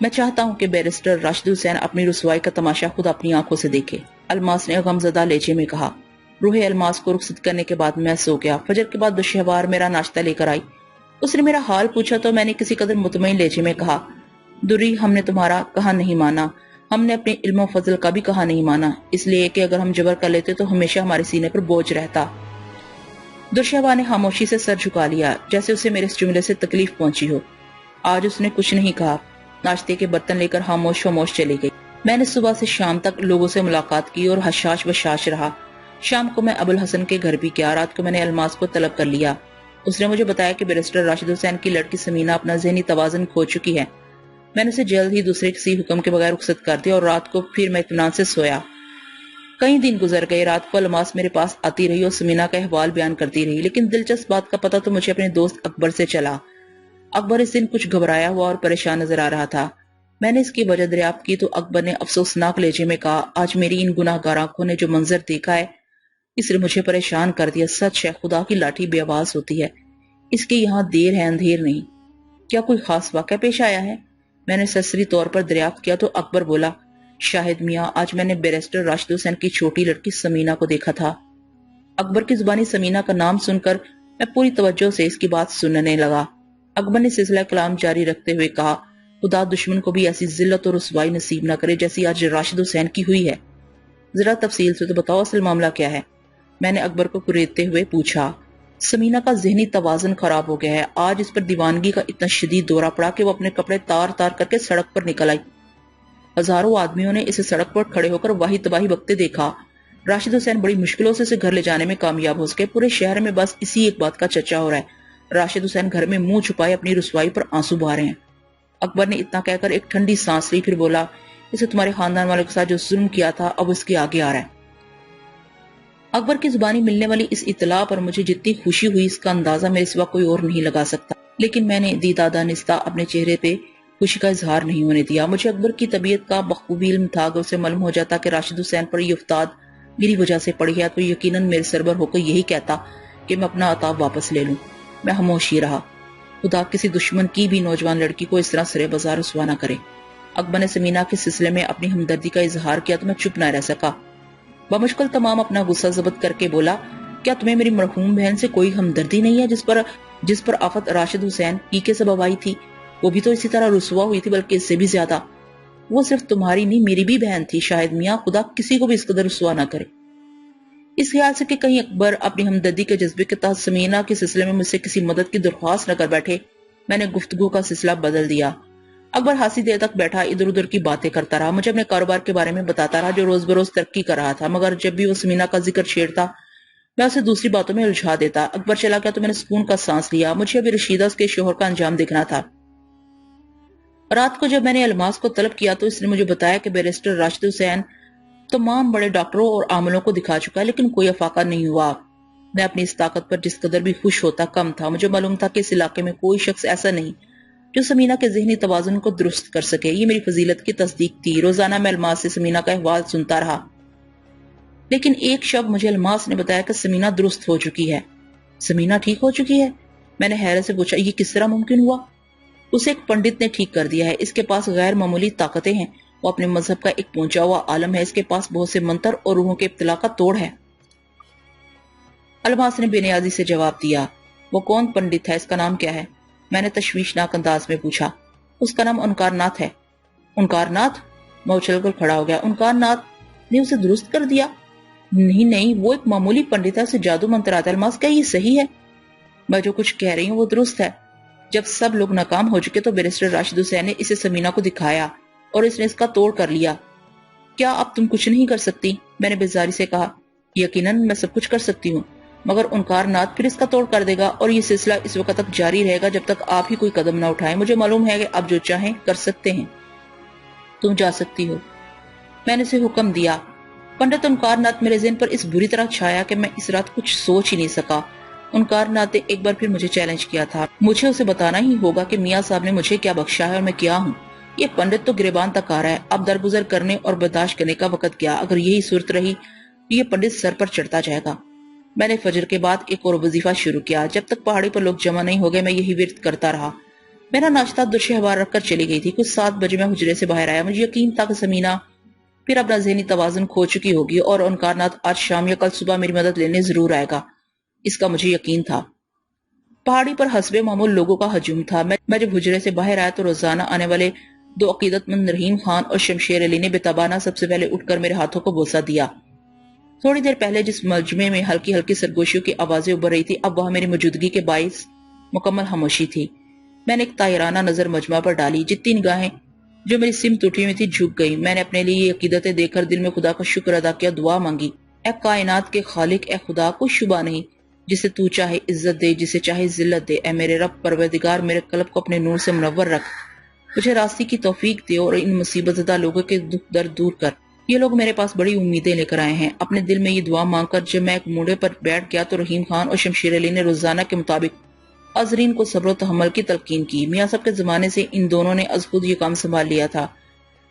میں چاہتا ہوں کہ بیرسٹر راشد حسین اپنی رسوائی کا تماشا خود اپنی آنکھوں سے دیکھے، الماس نے غمزدہ لہجے میں کہا۔ روح الماس کو رخصت کرنے کے بعد میں سو گیا۔ فجر کے بعد دوشہوار میرا ناشتہ لے کر آئی۔ اس نے میرا حال پوچھا تو میں نے کسی قدر مطمئن لہجے میں کہا، دوری ہم نے تمہارا کہا نہیں مانا، ہم نے اپنے علم و فضل کا بھی کہا نہیں مانا، اس لیے کہ اگر ہم جبر کر لیتے تو ہمیشہ ہمارے سینے پر بوجھ رہتا۔ دوشہوار نے خاموشی سے سر جھکا لیا، جیسے اسے میرے اس جملے سے تکلیف پہنچی ہو۔ آج اس نے کچھ نہیں کہا، ناشتے کے برتن لے کر خاموش خاموش چلی گئی۔ میں نے صبح سے شام تک لوگوں سے ملاقات کی اور حشاش بشاش رہا۔ شام کو میں ابوالحسن کے گھر بھی گیا۔ رات کو میں نے الماس کو طلب کر لیا۔ اس نے مجھے بتایا کہ بیرسٹر راشد حسین کی لڑکی سمینہ اپنا ذہنی توازن کھو چکی ہے۔ میں نے اسے جلد ہی دوسرے کسی حکم کے بغیر رخصت کر دیا اور رات کو پھر میں اطمینان سے سویا۔ کئی دن گزر گئے۔ رات کو الماس میرے پاس آتی رہی اور سمینہ کا احوال بیان کرتی رہی، لیکن دلچسپ بات کا پتہ تو مجھے اپنے دوست اکبر سے چلا۔ اکبر اس دن کچھ گھبرایا ہوا اور پریشان نظر آ رہا تھا۔ میں نے اس کی وجہ دریافت کی تو اکبر نے افسوسناک لہجے میں کہا، آج میری ان گناہ گار آنکھوں نے جو منظر دیکھا ہے اس نے مجھے پریشان کر دیا۔ سچ ہے، خدا کی لاٹھی بے آواز ہوتی ہے، اس کے یہاں دیر ہے اندھیر نہیں۔ کیا کوئی خاص واقعہ پیش آیا ہے؟ میں نے سرسری طور پر دریافت کیا تو اکبر بولا، شاہد میاں، آج میں نے بیرسٹر راشد حسین کی چھوٹی لڑکی سمینہ کو دیکھا تھا۔ اکبر کی زبانی سمینہ کا نام سن کر میں پوری توجہ سے اس کی بات سننے لگا۔ اکبر نے سلسلہ کلام جاری رکھتے ہوئے کہا، خدا دشمن کو بھی ایسی ذلت اور رسوائی نصیب نہ کرے جیسی آج راشد حسین کی ہوئی ہے۔ ذرا تفصیل سے تو بتاؤ، اصل معاملہ کیا ہے؟ میں نے اکبر کو کریدتے ہوئے پوچھا۔ سمینہ کا ذہنی توازن خراب ہو گیا ہے۔ آج اس پر دیوانگی کا اتنا شدید دورہ پڑا کہ وہ اپنے کپڑے تار تار کر کے سڑک پر نکل آئی۔ ہزاروں آدمیوں نے اسے سڑک پر کھڑے ہو کر واہی تباہی بکتے دیکھا۔ راشد حسین بڑی مشکلوں سے اسے گھر لے جانے میں کامیاب ہو سکے۔ پورے شہر میں بس اسی ایک بات کا چرچا ہو رہا ہے، راشد حسین گھر میں منہ چھپائے اپنی رسوائی پر آنسو بہا رہے ہیں۔ اکبر نے اتنا کہہ کر ایک ٹھنڈی سانس لی، پھر بولا، اسے تمہارے خاندان والوں کے ساتھ جو ظلم کیا تھا اب اس کے آگے آ رہا ہے۔ اکبر کی زبانی ملنے والی اس اطلاع پر مجھے جتنی خوشی ہوئی اس کا اندازہ میرے سوا کوئی اور نہیں لگا سکتا، لیکن میں نے دیدہ دانستہ اپنے چہرے پہ خوشی کا اظہار نہیں ہونے دیا۔ مجھے اکبر کی طبیعت کا بخوبی علم تھا۔ اگر اسے معلوم ہو جاتا کہ راشد حسین پر یہ افتاد میری وجہ سے پڑی ہے تو یقیناً میرے سربر ہو کر یہی کہتا کہ میں اپنا عتاب واپس لے لوں۔ میں خاموش ہی رہا۔ خدا کسی دشمن کی بھی نوجوان لڑکی کو اس طرح سرے بازار رسوا نہ کرے۔ اکبر نے سمینہ کے سلسلے میں اپنی ہمدردی کا اظہار کیا تو میں چپ نہ رہ سکا۔ بمشکل تمام اپنا غصہ ضبط کر کے بولا، کیا تمہیں میری مرحوم بہن سے کوئی ہمدردی نہیں ہے جس پر آفت راشد حسین کی کے سبب آئی تھی؟ وہ بھی تو اسی طرح رسوا ہوئی تھی، بلکہ اس سے بھی زیادہ۔ وہ صرف تمہاری نہیں میری بھی بہن تھی۔ شاہد میاں، خدا کسی کو بھی اس قدر رسوا نہ کرے۔ اس خیال سے کہ کہیں اکبر اپنی ہمدردی کے جذبے کے تحت سمینہ کے سلسلے میں مجھ سے کسی مدد کی درخواست نہ کر بیٹھے، میں نے گفتگو کا سلسلہ بدل دیا۔ اکبر خاصی دیر تک بیٹھا ادھر ادھر کی باتیں کرتا رہا، مجھے اپنے کاروبار کے بارے میں بتاتا رہا جو روز بروز ترقی کر رہا تھا، مگر جب بھی وہ سمینہ کا ذکر چھیڑتا میں اسے دوسری باتوں میں الجھا دیتا۔ اکبر چلا گیا تو میں نے سکون کا سانس لیا۔ مجھے ابھی رشیدہ اس کے شوہر کا انجام دیکھنا تھا۔ رات کو جب میں نے الماس کو طلب کیا تو اس نے مجھے بتایا کہ بیرسٹر راشد حسین تمام بڑے ڈاکٹروں اور عاملوں کو دکھا چکا ہے، لیکن کوئی افاقہ نہیں ہوا۔ میں اپنی اس طاقت پر جس قدر بھی خوش ہوتا کم تھا۔ مجھے معلوم تھا کہ اس علاقے میں کوئی شخص ایسا نہیں جو سمینہ کے ذہنی توازن کو درست کر سکے۔ یہ میری فضیلت کی تصدیق تھی۔ روزانہ میں الماس سے سمینہ کا احوال سنتا رہا، لیکن ایک شب مجھے الماس نے بتایا کہ سمینہ درست ہو چکی ہے۔ سمینہ ٹھیک ہو چکی ہے؟ میں نے حیرت سے پوچھا، یہ کس طرح ممکن ہوا؟ اسے ایک پنڈت نے ٹھیک کر دیا ہے۔ اس کے پاس غیر معمولی طاقتیں ہیں، وہ اپنے مذہب کا ایک پہنچا ہوا عالم ہے، اس کے پاس بہت سے منتر اور روحوں کے ابتلا کا توڑ ہے۔ الماس نے بے نیازی سے جواب دیا، وہ کون پنڈت ہے؟ اس کا نام کیا ہے؟ میں نے تشویشناک انداز میں پوچھا۔ اس کا نام انکار ناتھ ہے۔ انکار ناتھ؟ میں اچھل کر کھڑا ہو گیا۔ انکار ناتھ نے اسے درست کر دیا؟ نہیں، وہ ایک معمولی پنڈت ہے، اسے جادو منتر آتا ہے۔ الماس، کیا یہ صحیح ہے؟ میں جو کچھ کہہ رہی ہوں وہ درست ہے۔ جب سب لوگ ناکام ہو چکے تو بیرسٹر راشد حسین نے اسے سمینہ کو دکھایا اور اس نے اس کا توڑ کر لیا۔ کیا اب تم کچھ نہیں کر سکتی؟ میں نے بیزاری سے کہا، یقیناً میں سب کچھ کر سکتی ہوں، مگر انکار ناتھ پھر اس کا توڑ کر دے گا اور یہ سلسلہ اس وقت تک جاری رہے گا جب تک آپ ہی کوئی قدم نہ اٹھائیں۔ مجھے معلوم ہے کہ آپ جو چاہیں کر سکتے ہیں۔ تم جا سکتی ہو، میں نے اسے حکم دیا۔ پنڈت انکار ناتھ میرے ذہن پر اس بری طرح چھایا کہ میں اس رات کچھ سوچ ہی نہیں سکا۔ انکار ناتھ نے ایک بار پھر مجھے چیلنج کیا تھا۔ مجھے اسے بتانا ہی ہوگا کہ میاں صاحب نے مجھے کیا بخشا ہے اور میں کیا ہوں۔ یہ پنڈت تو گریبان تک آ رہا ہے، اب درگزر کرنے اور برداشت کرنے کا وقت گیا۔ اگر یہی صورت رہی تو یہ پنڈت سر پر چڑھتا جائے گا۔ میں نے فجر کے بعد ایک اور وظیفہ شروع کیا۔ جب تک پہاڑی پر لوگ جمع نہیں ہو گئے میں یہی ورد کرتا رہا۔ میرا ناشتہ درشہوار رکھ کر چلی گئی تھی. کچھ 7 بجے میں حجرے سے باہر آیا. مجھے یقین تھا کہ سمینہ پھر اپنا ذہنی توازن کھو چکی ہوگی اور انکارنات آج شام یا کل صبح میری مدد لینے ضرور آئے گا. اس کا مجھے یقین تھا. پہاڑی پر حسب معمول لوگوں کا ہجوم تھا. میں جب حجرے سے باہر آیا تو روزانہ آنے والے 2 عقیدت مند رحیم خان اور شمشیر علی نے بے تابانہ سب سے پہلے اٹھ کر میرے ہاتھوں کو بوسہ دیا. تھوڑی دیر پہلے جس مجمع میں ہلکی ہلکی سرگوشیوں کی آوازیں ابھر رہی تھی اب وہاں میری موجودگی کے باعث مکمل خاموشی تھی. میں نے ایک طائرانہ نظر مجمع پر ڈالی. جتنی نگاہیں جو میری سمت اٹھی ہوئی تھی جھک گئی. میں نے اپنے لیے یہ عقیدتیں دیکھ کر دل میں خدا کا شکر ادا کیا, دعا مانگی. اے کائنات کے خالق, اے خدا, کوئی شبہ نہیں, جسے تو چاہے عزت دے, جسے چاہے ذلت دے. اے میرے رب پروردگار, میرے قلب کو اپنے نور سے منور رکھ, مجھے راستے کی توفیق دے اور ان مصیبت زدہ لوگوں کے دکھ درد دور کر. یہ لوگ میرے پاس بڑی امیدیں لے کر آئے ہیں. اپنے دل میں یہ دعا مانگ کر جب میں ایک موڑے پر بیٹھ گیا تو رحیم خان اور شمشیر علی نے روزانہ کے مطابق حاضرین کو صبر و تحمل کی تلقین کی. میاں صاحب کے زمانے سے ان دونوں نے از خود یہ کام سنبھال لیا تھا.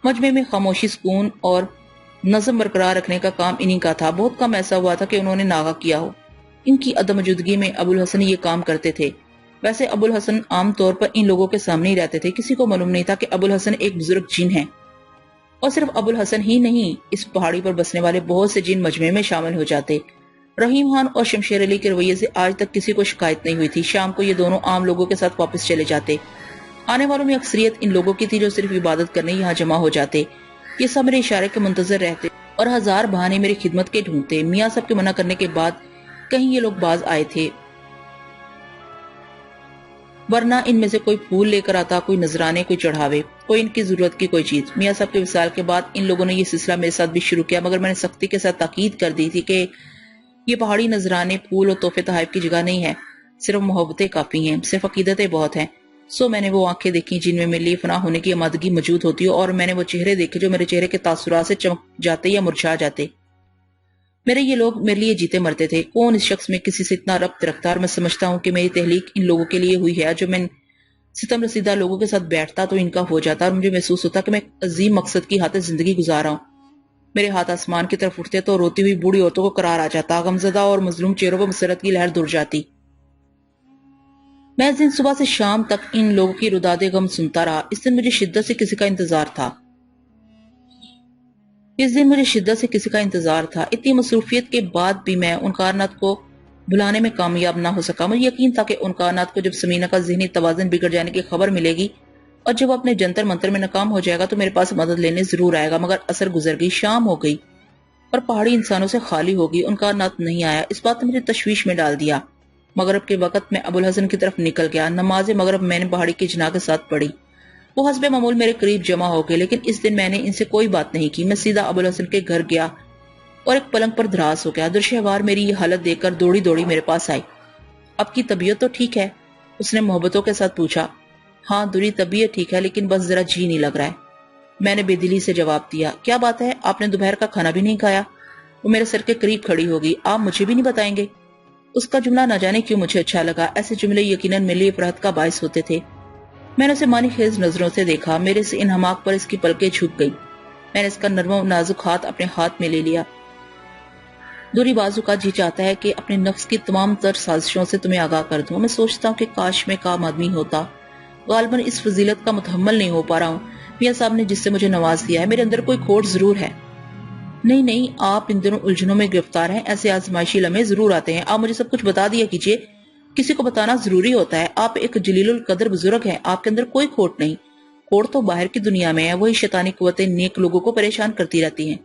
مجمع میں خاموشی, سکون اور نظم برقرار رکھنے کا کام انہی کا تھا. بہت کم ایسا ہوا تھا کہ انہوں نے ناغہ کیا ہو. ان کی عدم موجودگی میں ابو الحسن یہ کام کرتے تھے. ویسے ابو الحسن عام طور پر ان لوگوں کے سامنے ہی رہتے تھے. کسی کو معلوم نہیں تھا کہ ابو الحسن ایک بزرگ جن ہیں. اور صرف ابو الحسن ہی نہیں, اس پہاڑی پر بسنے والے بہت سے جن مجمع میں شامل ہو جاتے. رحیم خان اور شمشیر علی کے رویے سے آج تک کسی کو شکایت نہیں ہوئی تھی. شام کو یہ دونوں عام لوگوں کے ساتھ واپس چلے جاتے. آنے والوں میں اکثریت ان لوگوں کی تھی جو صرف عبادت کرنے یہاں جمع ہو جاتے. یہ سب میرے اشارے کے منتظر رہتے اور ہزار بہانے میری خدمت کے ڈھونڈتے. میاں صاحب کے منع کرنے کے بعد کہیں یہ لوگ باز آئے تھے, ورنہ ان میں سے کوئی پھول لے کر آتا, کوئی نذرانے, کوئی چڑھاوے, کوئی ان کی ضرورت کی کوئی چیز. میاں صاحب کے وصال کے بعد ان لوگوں نے یہ سلسلہ میرے ساتھ بھی شروع کیا, مگر میں نے سختی کے ساتھ تاکید کر دی تھی کہ یہ پہاڑی نذرانے, پھول اور تحفے تحائف کی جگہ نہیں ہے. صرف محبتیں کافی ہیں, صرف عقیدتیں بہت ہیں. سو میں نے وہ آنکھیں دیکھی جن میں میرے لیے فنا ہونے کی آمادگی موجود ہوتی ہے, اور میں نے وہ چہرے دیکھے جو میرے چہرے کے تاثرات سے چمک جاتے یا مرجھا جاتے. میرے یہ لوگ میرے لیے جیتے مرتے تھے. کون اس شخص میں کسی سے اتنا ربط رکھتا, اور میں سمجھتا ہوں کہ میری تحلیق ان لوگوں کے لیے ہوئی ہے. جو میں ستم رسیدہ لوگوں کے ساتھ بیٹھتا تو ان کا ہو جاتا, اور مجھے محسوس ہوتا کہ میں ایک عظیم مقصد کی خاطر زندگی گزار رہا ہوں. میرے ہاتھ آسمان کی طرف اٹھتے تو روتی ہوئی بوڑھی عورتوں کو قرار آ جاتا, غمزدہ اور مظلوم چہروں پر مسرت کی لہر دور جاتی. میں اس دن صبح سے شام تک ان لوگوں کی روداد غم سنتا رہا. اس دن مجھے شدت سے کسی کا انتظار تھا. اتنی مصروفیت کے بعد بھی میں ان کارنات کو بلانے میں کامیاب نہ ہو سکا. مجھے یقین تھا کہ ان کارنات کو جب سمینہ کا ذہنی توازن بگڑ جانے کی خبر ملے گی اور جب اپنے جنتر منتر میں ناکام ہو جائے گا تو میرے پاس مدد لینے ضرور آئے گا. مگر اثر گزر گئی, شام ہو گئی اور پہاڑی انسانوں سے خالی ہوگی. ان کارنات نہیں آیا. اس بات نے مجھے تشویش میں ڈال دیا. مغرب کے وقت میں ابو الحسن کی طرف نکل گیا. نماز مغرب میں نے پہاڑی کی جناح کے ساتھ پڑھی. وہ حسب معمول میرے قریب جمع ہو گئے, لیکن اس دن میں نے ان سے کوئی بات نہیں کی. میں سیدھا ابو الحسن کے گھر گیا اور ایک پلنگ پر دراز ہو گیا. درشہوار میری یہ حالت دیکھ کر دوڑی دوڑی میرے پاس آئی. اب کی طبیعت تو ٹھیک ہے, اس نے محبتوں کے ساتھ پوچھا. ہاں دوری طبیعت ٹھیک ہے, لیکن بس ذرا جی نہیں لگ رہا ہے. میں نے بے دلی سے جواب دیا. کیا بات ہے, آپ نے دوپہر کا کھانا بھی نہیں کھایا؟ وہ میرے سر کے قریب کھڑی ہوگی. آپ مجھے بھی نہیں بتائیں گے؟ اس کا جملہ نہ جانے کیوں مجھے اچھا لگا. ایسے جملے یقیناً میرے لیے فرحت کا باعث ہوتے تھے. میں نے اسے معنی خیز نظروں سے دیکھا. میرے سے انہماک پر اس کی پلکیں جھک گئی. میں نے اس کا نرم و نازک ہاتھ اپنے ہاتھ میں لے لیا. دوری بازو کا جی چاہتا ہے کہ اپنے نفس کی تمام تر سازشوں سے تمہیں آگاہ کر دوں. میں سوچتا ہوں کہ کاش میں کام آدمی ہوتا. غالباً اس فضیلت کا متحمل نہیں ہو پا رہا ہوں. میاں صاحب نے جس سے مجھے نواز دیا ہے, میرے اندر کوئی کھوٹ ضرور ہے. نہیں, آپ ان دنوں الجھنوں میں گرفتار ہیں. ایسے آزمائشی لمحے ضرور آتے ہیں. آپ مجھے سب کچھ بتا دیا کیجئے. کسی کو بتانا ضروری ہوتا ہے. آپ ایک جلیل القدر بزرگ ہیں. آپ کے اندر کوئی کھوٹ نہیں. کھوٹ تو باہر کی دنیا میں ہے. وہی شیطانی قوتیں نیک لوگوں کو پریشان کرتی رہتی ہیں.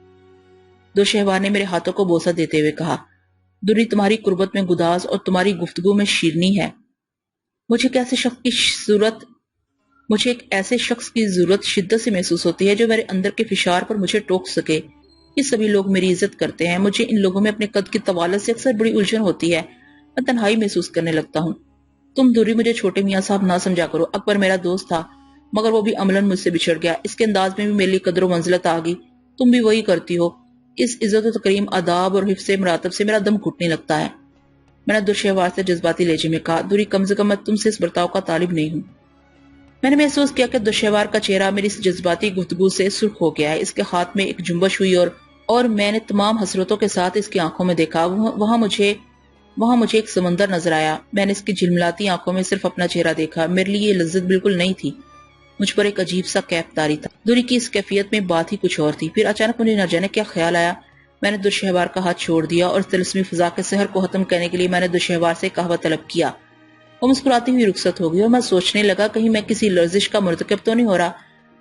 درشہوار نے میرے ہاتھوں کو بوسہ دیتے ہوئے کہا. دوری تمہاری قربت میں گداز اور تمہاری گفتگو میں شیرنی ہے. مجھے ایک ایسے شخص کی ضرورت شدت سے محسوس ہوتی ہے جو میرے اندر کے فشار پر مجھے ٹوک سکے. یہ سبھی لوگ میری عزت کرتے ہیں. مجھے ان لوگوں میں اپنے قد کی طوالت سے اکثر بڑی الجھن ہوتی ہے. میں تنہائی محسوس کرنے لگتا ہوں. تم دوری مجھے چھوٹے میاں صاحب نہ سمجھا کرو. اکبر میرا دوست تھا, مگر وہ بھی عملاً مجھ سے بچھڑ گیا. اس کے انداز میں بھی میری قدر و منزلت آ گئی. تم بھی وہی کرتی ہو. اس عزت و تکریم, آداب اور حفظ مراتب سے میرا دم گھٹنے لگتا ہے. میں نے درشہوار سے جذباتی لہجے میں کہا. دوری, کم سے کم میں تم سے اس برتاؤ کا طالب نہیں ہوں. میں نے محسوس کیا کہ درشہوار کا چہرہ میری اس جذباتی گفتگو سے سرخ ہو گیا ہے. اس کے ہاتھ میں ایک جنبش ہوئی اور میں نے تمام حسرتوں کے ساتھ اس کی آنکھوں میں دیکھا. وہاں مجھے وہاں مجھے ایک سمندر نظر آیا. میں نے اس کی جھلملاتی آنکھوں میں صرف اپنا چہرہ دیکھا. میرے لیے یہ لذت بالکل نہیں تھی. مجھ پر ایک عجیب سا کیف طاری تھا. دوری کی اس کیفیت میں بات ہی کچھ اور تھی. پھر اچانک مجھے نہ جانے کیا خیال آیا. میں نے دشہوار کا ہاتھ چھوڑ دیا اور طلسمی فضا کے سحر کو ختم کرنے کے لیے میں نے دشہوار سے قہوہ طلب کیا. وہ مسکراتی ہوئی رخصت ہو گئی اور میں سوچنے لگا کہیں میں کسی لرزش کا مرتکب تو نہیں ہو رہا.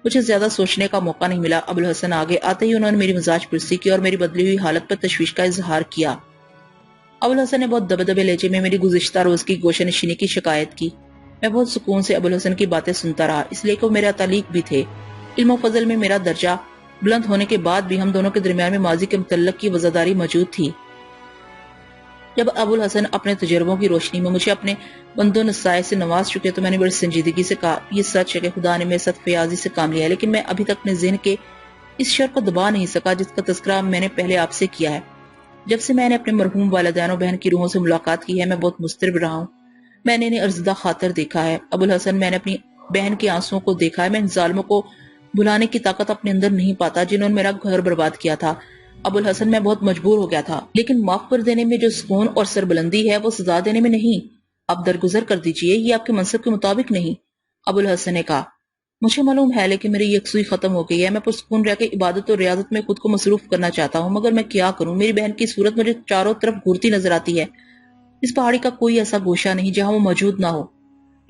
مجھے زیادہ سوچنے کا موقع نہیں ملا. ابوالحسن آگے آتے ہی انہوں نے میری مزاج پرسی کی اور میری بدلی ہوئی حالت پر تشویش کا اظہار کیا. ابوالحسن نے بہت دبے دبے لہجے میں میری گزشتہ روز کی گوشہ نشینی کی شکایت کی. میں بہت سکون سے ابوالحسن کی باتیں سنتا رہا، اس لیے کہ وہ میرے تعلیق بھی تھے. علم و فضل میں میرا درجہ بلند ہونے کے بعد بھی ہم دونوں کے درمیان میں ماضی کے متعلق کی وزاداری موجود تھی. جب ابوالحسن اپنے تجربوں کی روشنی میں مجھے اپنے بندوں نصائح سے نواز چکے تو میں نے بڑی سنجیدگی سے کہا، یہ سچ ہے کہ خدا نے میرے ساتھ فیاضی سے کام لیا ہے، لیکن میں ابھی تک اپنے ذہن کے اس شر کو دبا نہیں سکا جس کا تذکرہ میں نے پہلے آپ سے کیا ہے. جب سے میں نے اپنے مرحوم والدین و بہن کی روحوں سے ملاقات کی ہے میں بہت مضطرب رہا ہوں. میں نے انہیں ارزدہ خاطر دیکھا ہے. ابوالحسن، میں نے اپنی بہن کے آنسوؤں کو دیکھا ہے. میں ان ظالموں کو بھلانے کی طاقت اپنے اندر نہیں پاتا جنہوں نے میرا گھر برباد کیا تھا. ابوالحسن، میں بہت مجبور ہو گیا تھا، لیکن معاف کر دینے میں جو سکون اور سربلندی ہے وہ سزا دینے میں نہیں. آپ درگزر کر دیجئے، یہ آپ کے منصب کے مطابق نہیں. ابوالحسن نے کہا، مجھے معلوم ہے لیکن میری یکسوئی ختم ہو گئی ہے. میں پرسکون رہ کے عبادت اور ریاضت میں خود کو مصروف کرنا چاہتا ہوں، مگر میں کیا کروں؟ میری بہن کی صورت مجھے چاروں طرف گھورتی نظر آتی ہے. اس پہاڑی کا کوئی ایسا گوشہ نہیں جہاں وہ موجود نہ ہو.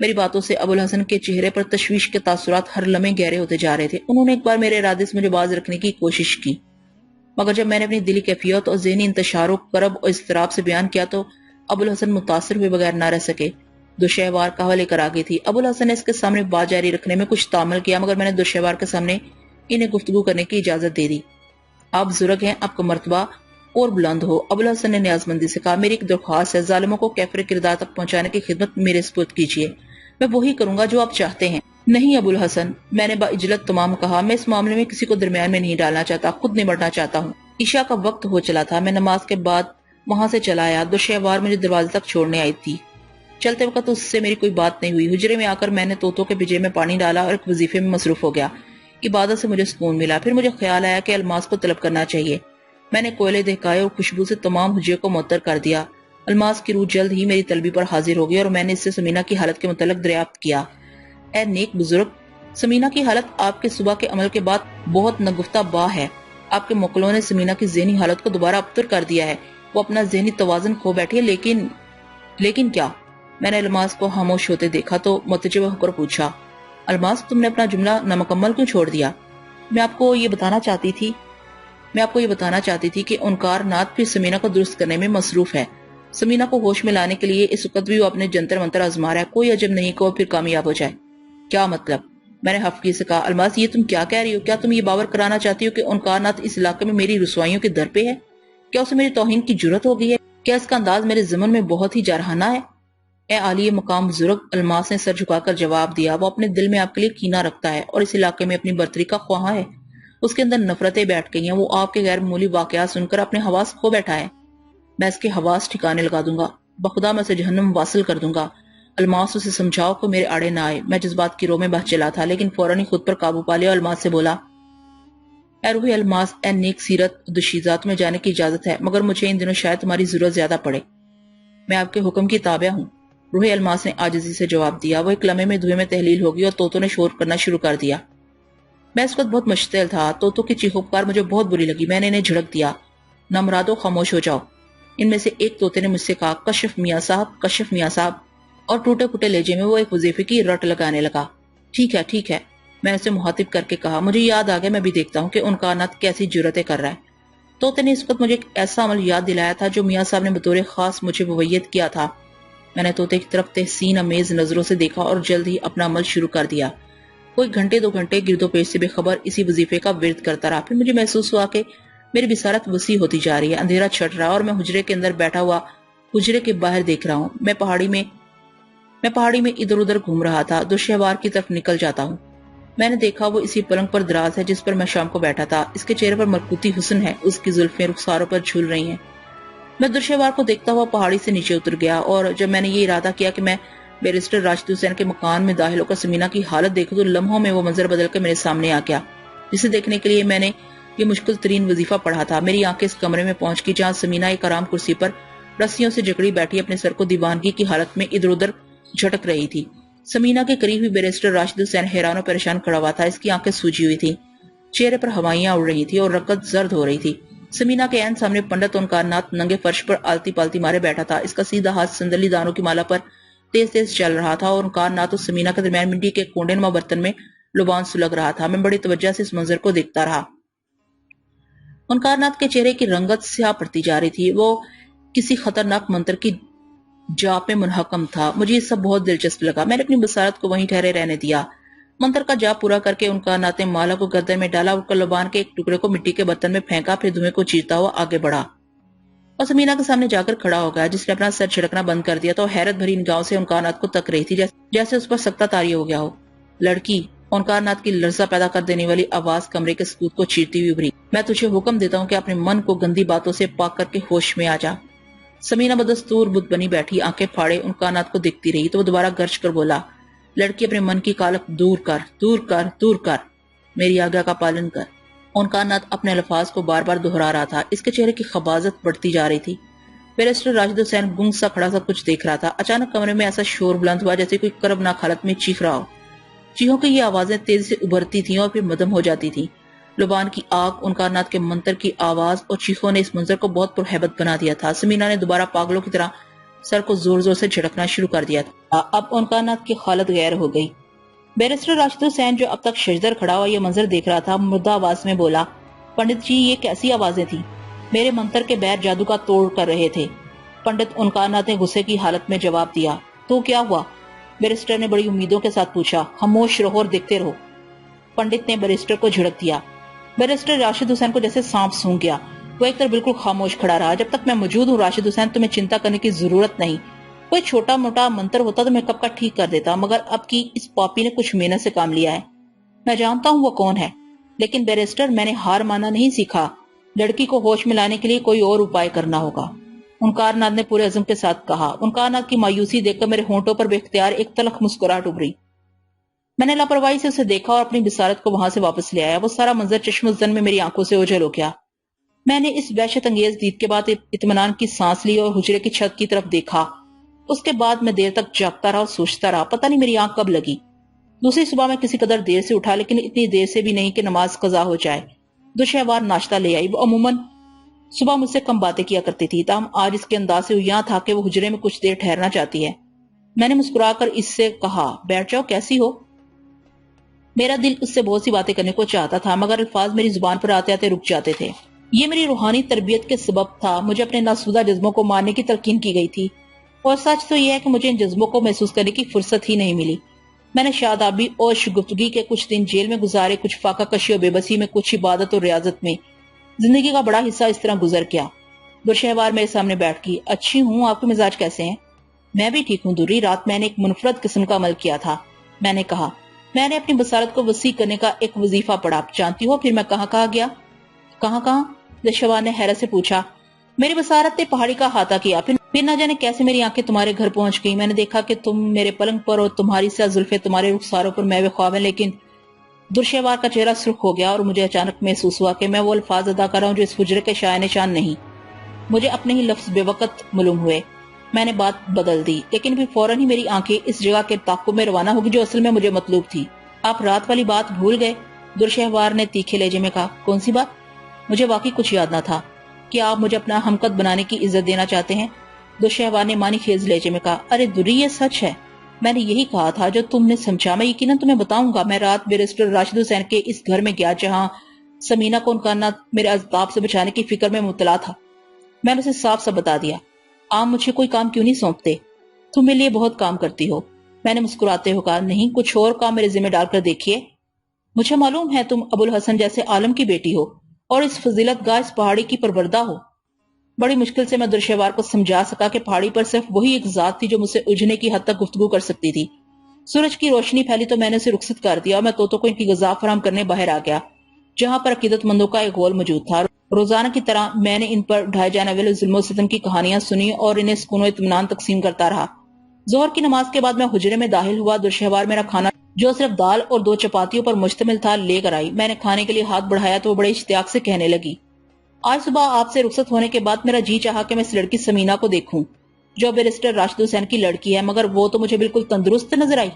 میری باتوں سے ابوالحسن کے چہرے پر تشویش کے تاثرات ہر لمحے گہرے ہوتے جا رہے تھے. انہوں نے ایک بار میرے ارادے سے مجھے باز رکھنے کی کوشش کی، مگر جب میں نے اپنی دلی کیفیت اور ذہنی انتشار و کرب اور اضطراب سے بیان کیا تو ابوالحسن متاثر ہوئے بغیر نہ رہ سکے. دشہوار قہوہ لے کر آ گئی تھی. ابوالحسن نے اس کے سامنے بات جاری رکھنے میں کچھ تعامل کیا، مگر میں نے دشہوار کے سامنے انہیں گفتگو کرنے کی اجازت دے دی. آپ بزرگ ہیں، آپ کا مرتبہ اور بلند ہو. ابوالحسن نے نیاز مندی سے کہا، میری ایک درخواست ہے، ظالموں کو کیفر کردار تک پہنچانے کی خدمت میرے سپرد کیجیے. میں وہی کروں گا جو آپ چاہتے ہیں. نہیں ابوالحسن، میں نے باعجلت تمام کہا، میں اس معاملے میں کسی کو درمیان میں نہیں ڈالنا چاہتا، خود نمٹنا چاہتا ہوں. عشاء کا وقت ہو چلا تھا. میں نماز کے بعد وہاں سے چلا آیا. دشہوار مجھے دروازے تک چھوڑنے آئی تھی. چلتے وقت اس سے میری کوئی بات نہیں ہوئی. حجرے میں آ کر میں نے طوطوں کے بجے میں پانی ڈالا اور ایک وظیفے میں مصروف ہو گیا. عبادت سے مجھے سکون ملا. پھر مجھے خیال آیا کہ الماس کو طلب کرنا چاہیے. میں نے کوئلے دہکائے اور خوشبو سے تمام حجرے کو معطر کر دیا. الماس کی روح جلد ہی میری طلبی پر حاضر ہو گئی اور میں نے اس سے سمینہ کی حالت کے متعلق دریافت کیا. اے نیک بزرگ، سمینہ کی حالت آپ کے صبح کے عمل کے بعد بہت نگفتہ با ہے. آپ کے موکلوں نے سمینہ کی ذہنی حالت کو دوبارہ ابتر کر دیا ہے. وہ اپنا ذہنی توازن کھو بیٹھی ہے. لیکن کیا؟ میں نے الماس کو خاموش ہوتے دیکھا تو متجب ہو کر پوچھا، الماس، تم نے اپنا جملہ نامکمل کیوں چھوڑ دیا؟ میں آپ کو یہ بتانا چاہتی تھی کہ انکار نات پھر سمینہ کو درست کرنے میں مصروف ہے. سمینہ کو ہوش میں لانے کے لیے اس وقت بھی وہ اپنے جنتر منتر آزما رہا ہے. کوئی عجب نہیں کہ وہ پھر کامیاب ہو جائے. کیا مطلب؟ میں نے حفقی سے کہا، الماس، یہ تم کیا کہہ رہی ہو؟ کیا تم یہ باور کرانا چاہتی ہو کہ انکار نات اس علاقے میں میری رسوائیوں کے در پہ ہے؟ کیا اسے میری توہین کی جرت ہو گئی ہے؟ کیا اس کا انداز میرے ضمن میں بہت ہی جارحانہ ہے؟ اے عالی مقام بزرگ، الماس نے سر جھکا کر جواب دیا، وہ اپنے دل میں آپ کے لیے کینہ رکھتا ہے اور اس علاقے میں اپنی برتری کا خواہاں ہے. اس کے اندر نفرتیں بیٹھ گئی ہیں. وہ آپ کے غیر معمولی واقعات سن کر اپنے حواس کھو بیٹھا ہے. میں اس کے حواس ٹھکانے لگا دوں گا. بخدا میں اسے جہنم واصل کر دوں گا. الماس، اسے سمجھاؤ کہ میرے آڑے نہ آئے. میں جذبات کی رو میں بہہ چلا تھا لیکن فوراً ہی خود پر قابو پا لیا اور الماس سے بولا، اے روح الماس، اے نیک سیرت دشیزہ، تمہیں جانے کی اجازت ہے، مگر مجھے ان دنوں شاید تمہاری ضرورت زیادہ پڑے. میں آپ کے حکم کی تابع ہوں. روح الماس نے عاجزی سے جواب دیا. وہ ایک لمحے میں دھوئے میں تحلیل ہو گئی اور طوطوں نے شور کرنا شروع کر دیا. میں اس وقت بہت مشتعل تھا. طوطوں کی چیخو پکار مجھے بہت بری لگی. میں نے انہیں جھڑک دیا، نامرادو، خاموش ہو جاؤ. ان میں سے ایک طوطے نے مجھ سے کہا، کشف میاں صاحب، کشف میاں صاحب، اور ٹوٹے پھوٹے لہجے میں وہ ایک وظیفے کی رٹ لگانے لگا. ٹھیک ہے ٹھیک ہے، میں اسے مخاطب کر کے کہا، مجھے یاد آ گیا، میں بھی دیکھتا ہوں کہ ان کا نت کیسی جرتیں کر رہا ہے. طوطے نے اس وقت مجھے ایک ایسا عمل یاد دلایا تھا جو میاں صاحب نے بطور خاص مجھے مویت کیا تھا. میں نے طوطے کی طرف تحسین امیز نظروں سے دیکھا اور جلد ہی اپنا عمل شروع کر دیا. کوئی گھنٹے 2 گھنٹے گرد و پیش سے بے خبر اسی وظیفے کا ورد کرتا رہا. پھر مجھے محسوس ہوا کہ میری بصارت وسیع ہوتی جا رہی ہے. اندھیرا چھٹ رہا اور میں حجرے کے اندر بیٹھا ہوا حجرے کے باہر دیکھ رہا ہوں. میں پہاڑی میں ادھر ادھر گھوم رہا تھا. دشہوار کی طرف نکل جاتا ہوں. میں نے دیکھا وہ اسی پلنگ پر دراز ہے جس پر میں شام کو بیٹھا تھا. اس کے چہرے پر مرکوتی حسن ہے. اس کی زلفیں رخساروں پر جھول رہی ہیں. میں دشہوار کو دیکھتا ہوا پہاڑی سے نیچے اتر گیا اور جب میں نے یہ ارادہ کیا کہ میں بیرسٹر راشد حسین کے مکان میں داخل ہو کر سمینہ کی حالت دیکھوں تو لمحوں میں وہ منظر بدل کر میرے سامنے آ گیا جسے دیکھنے کے لیے میں نے یہ مشکل ترین وظیفہ پڑھا تھا. میری آنکھیں اس کمرے میں پہنچ گئی جہاں سمینہ ایک آرام کرسی پر رسیوں سے جکڑی بیٹھی اپنے سر کو دیوانگی کی حالت میں ادھر ادھر جھٹک رہی تھی۔ سمینا کے قریب ہی بیرسٹر راشد حسین حیران و پریشان کھڑا ہوا تھا۔ اس کی آنکھیں سوجی ہوئی تھی، چہرے پر ہوائیاں اڑ رہی تھی اور رکت زرد ہو رہی تھی۔ سمینا کے عین سامنے پنڈت اومکار ناتھ ننگے فرش پر آلتی پالتی مارے بیٹھا تھا۔ اس کا سیدھا ہاتھ سندلی دانوں کی مالا پر تیز تیز چل رہا تھا اور اومکار ناتھ اور سمینا کے درمیان مٹی کے کونڈے نما برتن میں لبان سلگ رہا تھا۔ میں بڑی توجہ سے اس منظر کو دیکھتا رہا۔ اومکار ناتھ کے چہرے کی رنگت سیاہ پڑتی جا رہی تھی، وہ کسی خطرناک منتر کی جاپ میں منحکم تھا۔ مجھے یہ سب بہت دلچسپ لگا۔ میں نے اپنی بصارت کو وہیں ٹھہرے رہنے دیا۔ منتر کا جاپ پورا کر کے اومکار ناتھ نے مالا کو گردن میں ڈالا اور لبان کے ایک ٹکڑے کو مٹی کے برتن میں پھینکا، پھر دھوئیں کو چیرتا ہوا آگے بڑھا اور سمینا کے سامنے جا کر کھڑا ہو گیا، جس نے اپنا سر چھڑکنا بند کر دیا تھا اور حیرت بھری نگاہوں سے اومکار ناتھ کو تک رہی تھی، جیسے اس پر سکتہ طاری ہو گیا ہو۔ لڑکی، اومکار ناتھ کی لرزہ پیدا کر دینے والی آواز کمرے کے سکوت کو چیرتی ہوئی ابھری۔ میں تجھے حکم دیتا ہوں کہ اپنے من کو گندی باتوں سے پاک کر کے ہوش میں آ جا۔ سمینا بدستور بت بنی بیٹھی آنکھیں پھاڑے اومکار ناتھ کو دیکھتی رہی تو وہ دوبارہ گرج کر بولا، لڑکی اپنے من کی کالک دور کر، دور کر، دور کر، میری آگیا کا پالن کر۔ اومکار ناتھ اپنے الفاظ کو بار بار دہرا رہا تھا۔ اس کے چہرے کی خباثت بڑھتی جا رہی تھی۔ بیرسٹر راشد حسین گنگ سا کھڑا سا کچھ دیکھ رہا تھا۔ اچانک کمرے میں ایسا شور بلند ہوا جیسے کوئی کربناک حالت میں چیخ رہا ہو۔ چیخوں کی یہ آوازیں تیزی سے ابھرتی تھیں اور پھر مدھم ہو جاتی تھیں۔ لبان کی آگ، اومکار ناتھ کے منتر کی آواز اور چیخوں نے اس منظر کو بہت پرہیبت بنا دیا تھا۔ سمینا نے دوبارہ پاگلوں کی طرح سر کو زور زور سے جھٹکنا شروع کر دیا تھا۔ اب اومکار ناتھ کی حالت غیر ہو گئی۔ بیرسٹر راشد حسین جو اب تک ششدر کھڑا ہوا یہ منظر دیکھ رہا تھا، مردہ آواز میں بولا، پنڈت جی یہ کیسی آوازیں تھیں؟ میرے منتر کے بیر جادو کا توڑ کر رہے تھے۔ پنڈت اومکار ناتھ نے غصے کی حالت میں جواب دیا۔ تو کیا ہوا؟ بیرسٹر نے بڑی امیدوں کے ساتھ پوچھا۔ خاموش رہو اور دیکھتے رہو، پنڈت نے بیرسٹر کو جھڑک دیا۔ بیرسٹر راشد حسین کو جیسے سانپ سونگھ گیا۔ وہ ایک طرح بالکل خاموش کھڑا رہا۔ جب تک میں موجود ہوں راشد حسین، تمہیں چنتا کرنے کی ضرورت نہیں۔ کوئی چھوٹا موٹا منتر ہوتا تو میں کب کا ٹھیک کر دیتا، مگر اب کی اس پاپی نے کچھ محنت سے کام لیا ہے۔ میں جانتا ہوں وہ کون ہے، لیکن بیرسٹر میں نے ہار مانا نہیں سیکھا۔ لڑکی کو ہوش میں لانے کے لیے کوئی اور اپائے کرنا ہوگا، اومکار ناتھ نے پورے عزم کے ساتھ کہا۔ اومکار ناتھ کی مایوسی دیکھ کر میرے ہونٹوں پر بے اختیار ایک تلخ مسکراہٹ ابھری۔ میں نے لاپرواہی سے اسے دیکھا اور اپنی بصارت کو وہاں سے واپس لے آیا۔ وہ سارا منظر چشم الزن میں میری آنکھوں سے اوجھل ہو گیا۔ میں نے اس وحشت انگیز دید کے بعد اطمینان کی سانس لی اور حجرے کی چھت کی طرف دیکھا۔ اس کے بعد میں دیر تک جاگتا رہا اور سوچتا رہا، پتہ نہیں میری آنکھ کب لگی۔ دوسری صبح میں کسی قدر دیر سے اٹھا، لیکن اتنی دیر سے بھی نہیں کہ نماز قضا ہو جائے۔ دوشہوار ناشتہ لے آئی۔ وہ عموماً صبح مجھ سے کم باتیں کیا کرتی تھی، تاہم آج اس کے انداز سے یہاں تھا کہ وہ حجرے میں کچھ دیر ٹھہرنا چاہتی ہے۔ میں نے مسکرا کر اس سے کہا، بیٹھ جاؤ، کیسی ہو؟ میرا دل اس سے بہت سی باتیں کرنے کو چاہتا تھا، مگر الفاظ میری زبان پر آتے آتے رک جاتے تھے۔ یہ میری روحانی تربیت کے سبب تھا۔ مجھے اپنے ناسودہ جذبوں کو مارنے کی تلقین کی گئی تھی، اور سچ تو یہ ہے کہ مجھے ان جذبوں کو محسوس کرنے کی فرصت ہی نہیں ملی۔ میں نے شادابی اور شگفتگی کے کچھ دن جیل میں گزارے، کچھ فاقہ کشی اور بے بسی میں، کچھ عبادت اور ریاضت میں۔ زندگی کا بڑا حصہ اس طرح گزر گیا۔ دوشہوار میرے سامنے بیٹھ گئی۔ اچھی ہوں، آپ کے مزاج کیسے ہیں؟ میں بھی ٹھیک ہوں دوری، رات میں نے ایک منفرد قسم کا عمل کیا تھا۔ میں نے کہا، میں نے اپنی بصارت کو وسیع کرنے کا ایک وظیفہ پڑھا، جانتی ہو پھر میں کہاں گیا؟ کہاں؟ دوشہوار نے حیرت سے پوچھا۔ میری بصارت نے پہاڑی کا احاطہ کیا، پھر نہ جانے کیسے میری آنکھیں تمہارے گھر پہنچ گئی۔ میں نے دیکھا کہ تم میرے پلنگ پر اور تمہاری سیاہ زلفیں تمہارے رخساروں پر میوے خواب ہیں، لیکن دوشہوار کا چہرہ سرخ ہو گیا اور مجھے اچانک محسوس ہوا کہ میں وہ الفاظ ادا کر رہا ہوں جو اس حجرے کے شائع نشان نہیں۔ مجھے اپنے ہی لفظ بے وقت معلوم ہوئے۔ میں نے بات بدل دی، لیکن پھر فوراً ہی میری آنکھیں اس جگہ کے تعاقب میں روانہ ہوگی جو اصل میں مجھے مطلوب تھی۔ آپ رات والی بات بھول گئے؟ دوشہوار نے تیکھے لہجے میں کہا۔ کون سی بات؟ مجھے واقعی کچھ یاد نہ تھا۔ کیا آپ مجھے اپنا ہمقد بنانے کی عزت دینا چاہتے ہیں؟ دوشہوار نے معنی خیز لہجے میں کہا۔ ارے دوری، یہ سچ ہے، میں نے یہی کہا تھا جو تم نے سمجھا۔ میں یقیناً تمہیں بتاؤں گا۔ میں رات بیرسٹر راشد حسین کے اس گھر میں گیا جہاں سمینا کو اومکار ناتھ میرے عذاب سے بچانے کی فکر میں مبتلا تھا۔ میں نے اسے صاف صاف بتا دیا۔ آپ مجھے کوئی کام کیوں نہیں سونپتے؟ تم میرے لیے بہت کام کرتی ہو۔ میں نے مسکراتے ہوئے کہا، نہیں، کچھ اور کام میرے ذمہ ڈال کر دیکھیے۔ مجھے معلوم ہے تم ابو الحسن جیسے عالم کی بیٹی ہو اور اس فضیلت گاہ اس پہاڑی کی پروردہ ہو۔ بڑی مشکل سے میں دوشہوار کو سمجھا سکا کہ پہاڑی پر صرف وہی ایک ذات تھی جو مجھ سے الجھنے کی حد تک گفتگو کر سکتی تھی۔ سورج کی روشنی پھیلی تو میں نے اسے رخصت کر دیا اور میں طوطوں کو ان کی غذا فراہم کرنے باہر آ گیا، جہاں پر عقیدت مندوں کا ایک غول موجود تھا۔ روزانہ کی طرح میں نے ان پر ڈھائے جانے والے ظلم و ستم کی کہانیاں سنی اور انہیں سکون و اطمینان تقسیم کرتا رہا۔ ظہر کی نماز کے بعد میں حجرے میں داخل ہوا۔ دوشہوار میرا کھانا جو صرف دال اور 2 چپاتیوں پر مشتمل تھا لے کر آئی۔ میں نے کھانے کے لیے ہاتھ بڑھایا تو وہ بڑے اشتیاق سے کہنے لگی، آج صبح آپ سے رخصت ہونے کے بعد میرا جی چاہا کہ میں اس لڑکی سمینہ کو دیکھوں جو بیرسٹر راشد حسین کی لڑکی ہے، مگر وہ تو مجھے بالکل تندرست نظر آئی۔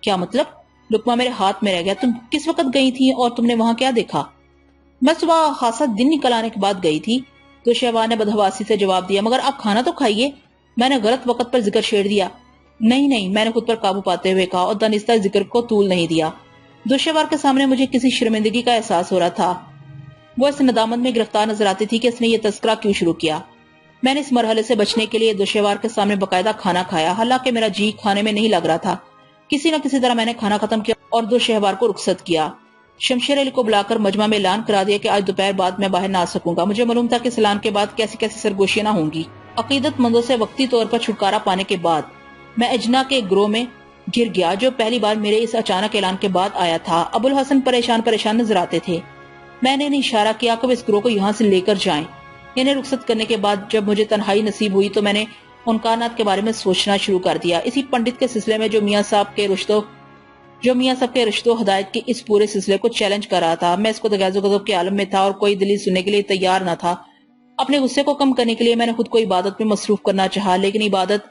کیا مطلب؟ لقمہ میرے ہاتھ میں رہ گیا۔ تم کس وقت گئی تھی اور تم نے وہاں کیا دیکھا؟ میں صبح خاصا دن نکل آنے کے بعد گئی تھی، تو شہوار نے بدحواسی سے جواب دیا۔ مگر آپ کھانا تو کھائیے۔ میں نے غلط وقت پر ذکر چھیڑ دیا۔ نہیں، میں نے خود پر قابو پاتے ہوئے کہا اور دانستہ ذکر کو طول نہیں دیا۔ دوشیوار کے سامنے مجھے کسی شرمندگی کا احساس ہو رہا تھا۔ وہ اس ندامت میں گرفتار نظر آتی تھی کہ اس نے یہ تذکرہ کیوں شروع کیا۔ میں نے اس مرحلے سے بچنے کے لیے دوشیوار کے سامنے باقاعدہ کھانا کھایا، حالانکہ میرا جی کھانے میں نہیں لگ رہا تھا۔ کسی نہ کسی طرح میں نے کھانا ختم کیا اور دوشیوار کو رخصت کیا۔ شمشیر علی کو بلا کر مجمع میں اعلان کرا دیا کہ آج دوپہر بعد میں باہر نہ آ سکوں گا۔ مجھے معلوم تھا کہ اس اعلان کے بعد کیسی کیسی سرگوشیاں نہ ہوں گی۔ عقیدت مندوں سے وقتی طور پر چھٹکارا پانے کے بعد میں اجنا کے گروہ میں گر گیا، جو پہلی بار میرے اس اچانک اعلان کے بعد آیا تھا۔ ابو الحسن پریشان نظر آتے تھے۔ میں نے انہیں اشارہ کیا کہ وہ اس گروہ کو یہاں سے لے کر جائیں۔ انہیں رخصت کرنے کے بعد جب مجھے تنہائی نصیب ہوئی تو میں نے امکانات کے بارے میں سوچنا شروع کر دیا۔ اسی پنڈت کے سلسلے میں جو میاں صاحب کے رشد و ہدایت کے اس پورے سلسلے کو چیلنج کر رہا تھا، میں اس کو تغیظ و غضب کے عالم میں تھا اور کوئی دلیل سننے کے لیے تیار نہ تھا۔ اپنے غصے کو کم کرنے کے لیے میں نے خود کو عبادت میں مصروف کرنا چاہا، لیکن عبادت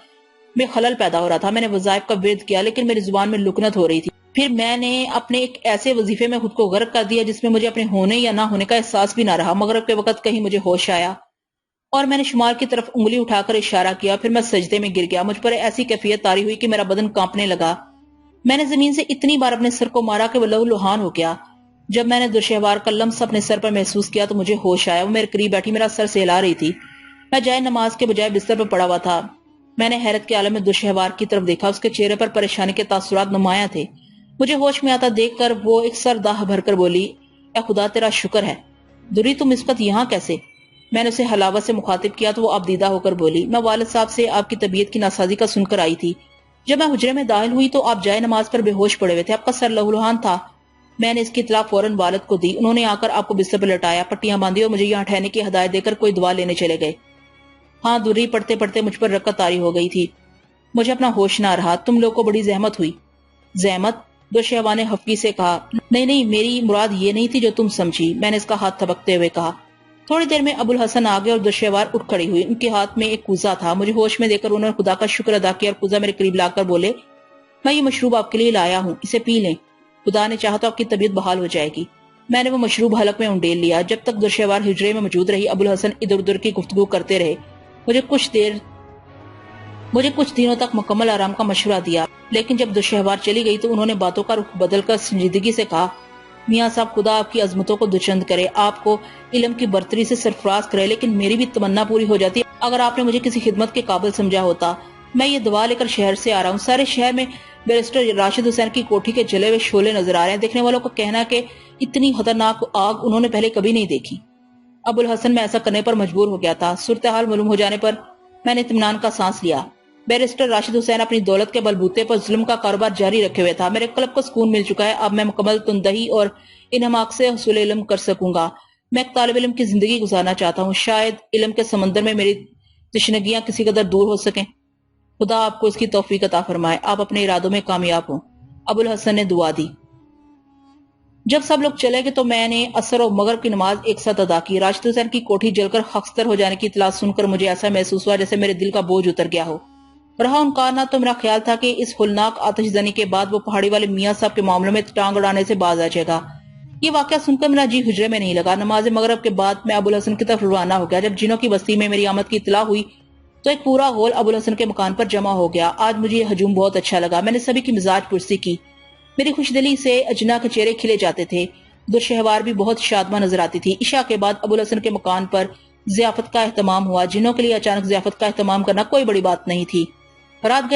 میں خلل پیدا ہو رہا تھا۔ میں نے وظائف کا ورد کیا، لیکن میری زبان میں لکنت ہو رہی تھی۔ پھر میں نے اپنے ایک ایسے وظیفے میں خود کو غرق کر دیا جس میں مجھے اپنے ہونے یا نہ ہونے کا احساس بھی نہ رہا۔ مغرب کے وقت کہیں مجھے ہوش آیا اور میں نے شمال کی طرف انگلی اٹھا کر اشارہ کیا، پھر میں سجدے میں گر گیا۔ مجھ پر ایسی کیفیت طاری ہوئی کہ میرا بدن کانپنے لگا۔ میں نے زمین سے اتنی بار اپنے سر کو مارا کہ وہ لہو لہان ہو گیا۔ جب میں نے دوشیوار کا لمس اپنے سر پر محسوس کیا تو مجھے ہوش آیا۔ وہ میرے قریب بیٹھی میرا سر سہلا رہی تھی۔ میں جائے نماز کے بجائے بستر پر پڑا ہوا تھا۔ میں نے حیرت کے عالم میں دوشیوار کی طرف دیکھا۔ اس کے چہرے پر پریشانی کے تاثرات نمایاں تھے۔ مجھے ہوش میں آتا دیکھ کر وہ ایک سر داہ بھر کر بولی، اے خدا تیرا شکر ہے دوری، تم اس وقت یہاں کیسے؟ میں نے اسے حلاوت سے مخاطب کیا تو وہ آبدیدہ ہو کر بولی، میں والد صاحب سے آپ کی طبیعت کی ناسازی کا سن کر آئی تھی۔ جب میں حجرے میں داخل ہوئی تو آپ جائے نماز پر بے ہوش پڑے ہوئے تھے، آپ کا سر لہولہان تھا۔ میں نے اس کی اطلاع فوراً والد کو دی۔ انہوں نے آ کر آپ کو بستر پر لٹایا، پٹیاں باندھی اور مجھے یہاں ٹھہرنے کی ہدایت دے کر کوئی دوا لینے چلے گئے۔ ہاں، دوری پڑھتے پڑھتے مجھ پر رکعت طاری ہو گئی تھی۔ مجھے اپنا ہوش نہ رہا۔ تم لوگ کو بڑی زحمت ہوئی۔ زحمت؟ دوشیوار نے خفگی سے کہا، نہیں، میری مراد یہ نہیں تھی جو تم سمجھی۔ میں نے اس کا ہاتھ تھپکتے ہوئے کہا۔ تھوڑی دیر میں ابو الحسن آ گئے اور دوشیوار اٹھ کھڑی ہوئی۔ ان کے ہاتھ میں ایک کوزہ تھا۔ مجھے ہوش میں دے کر انہوں نے خدا کا شکر ادا کیا اور کوزہ میرے قریب لا کر بولے، میں یہ مشروب آپ کے لیے لایا ہوں، اسے پی لیں، خدا نے چاہا تو آپ کی طبیعت بحال ہو جائے گی۔ میں نے وہ مشروب حلق میں انڈیل لیا۔ جب تک دوشیوار حجرے میں موجود رہی ابو الحسن ادھر ادھر کی گفتگو کرتے رہے۔ مجھے کچھ دنوں تک مکمل آرام کا مشورہ دیا، لیکن جب دوشیوار چلی گئی تو انہوں نے باتوں کا رخ بدل کر سنجیدگی سے کہا، میاں صاحب خدا آپ کی عظمتوں کو دوچند کرے، آپ کو علم کی برتری سے سرفراز کرے، لیکن میری بھی تمنا پوری ہو جاتی اگر آپ نے مجھے کسی خدمت کے قابل سمجھا ہوتا۔ میں یہ دعا لے کر شہر سے آ رہا ہوں۔ سارے شہر میں بیرسٹر راشد حسین کی کوٹھی کے جلے ہوئے شعلے نظر آ رہے ہیں۔ دیکھنے والوں کا کہنا کہ اتنی خطرناک آگ انہوں نے پہلے کبھی نہیں دیکھی۔ ابو الحسن میں ایسا کرنے پر مجبور ہو گیا تھا۔ صورتحال معلوم ہو جانے پر میں نے اطمینان کا سانس لیا۔ بیرسٹر راشد حسین اپنی دولت کے بلبوتے پر ظلم کا کاروبار جاری رکھے ہوئے تھا۔ میرے قلب کو سکون مل چکا ہے۔ اب میں مکمل تندہی اور انہماک سے حصول علم کر سکوں گا۔ میں ایک طالب علم کی زندگی گزارنا چاہتا ہوں، شاید علم کے سمندر میں میری تشنگیاں کسی قدر دور ہو سکیں۔ خدا آپ کو اس کی توفیق عطا فرمائے، آپ اپنے ارادوں میں کامیاب ہوں۔ ابو الحسن نے دعا دی۔ جب سب لوگ چلے گئے تو میں نے عصر و مغرب کی نماز ایک ساتھ ادا کی۔ راشد حسین کی کوٹھی جل کر خاکستر ہو جانے کی اطلاع سن کر مجھے ایسا محسوس ہوا جیسے میرے دل کا بوجھ اتر گیا ہو۔ رہا ان کا نہ تو میرا خیال تھا کہ اس ہولناک آتش زنی کے بعد وہ پہاڑی والے میاں صاحب کے معاملوں میں ٹانگ اڑانے سے باز آ جائے گا۔ یہ واقعہ سن کر میرا جی حجرے میں نہیں لگا۔ نماز مغرب کے بعد میں ابو الحسن کی طرف روانہ ہو گیا۔ جب جنوں کی بستی میں میری آمد کی اطلاع ہوئی تو ایک پورا غول ابو الحسن کے مکان پر جمع ہو گیا۔ آج مجھے یہ ہجوم بہت اچھا لگا۔ میں نے سبھی کی مزاج پرسی کی۔ میری خوش دلی سے اجنا کے چہرے کھلے جاتے تھے۔ دوشیوار بھی بہت شادماں نظر آتی تھی۔ عشاء کے بعد ابو الحسن کے مکان پر ضیافت کا اہتمام ہوا۔ جنوں کے لیے اچانک ضیافت کا اہتمام کرنا کوئی بڑی بات نہیں تھی۔ رات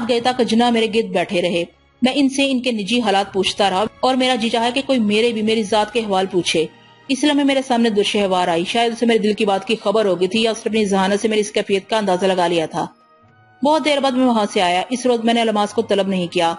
گئے تک جنا میرے گرد بیٹھے رہے۔ میں ان سے ان کے نجی حالات پوچھتا رہا اور میرا جی چاہا کہ کوئی میری ذات کے حوال پوچھے۔ اس لمحے میرے سامنے دوشیوار آئی۔ شاید اسے میرے دل کی بات کی خبر ہو گئی تھی یا اس نے اپنی ذہانت سے میری اس کیفیت کا اندازہ لگا لیا تھا۔ بہت دیر بعد میں وہاں سے آیا۔ اس روز میں نے علماس کو طلب نہیں کیا۔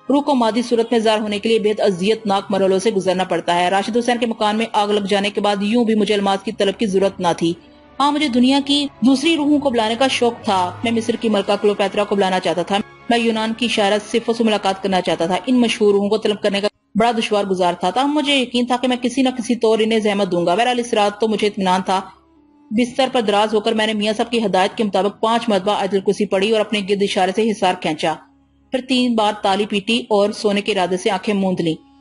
روح کو مادی صورت میں ظاہر ہونے کے لیے بہت اذیت ناک مرحلوں سے گزرنا پڑتا ہے۔ راشد حسین کے مکان میں آگ لگ جانے کے بعد یوں بھی مجھے الماس کی طلب کی ضرورت نہ تھی۔ ہاں، مجھے دنیا کی دوسری روحوں کو بلانے کا شوق تھا۔ میں مصر کی ملکہ کلوپیترا کو بلانا چاہتا تھا۔ میں یونان کی شاعرہ صفو سے ملاقات کرنا چاہتا تھا۔ ان مشہور روحوں کو طلب کرنے کا بڑا دشوار گزار تھا، تاہم مجھے یقین تھا کہ میں کسی نہ کسی طور انہیں زحمت دوں گا۔ بہرحال اس رات تو مجھے اطمینان تھا۔ بستر پر دراز ہو کر میں نے میاں صاحب کی ہدایت کے مطابق 5 مرتبہ آیت الکرسی پڑھی اور اپنے گرد اشارے سے حصار کھینچا، پھر 3 بار تالی پیٹی اور سونے کے ارادے سے آنکھیں موند لیں۔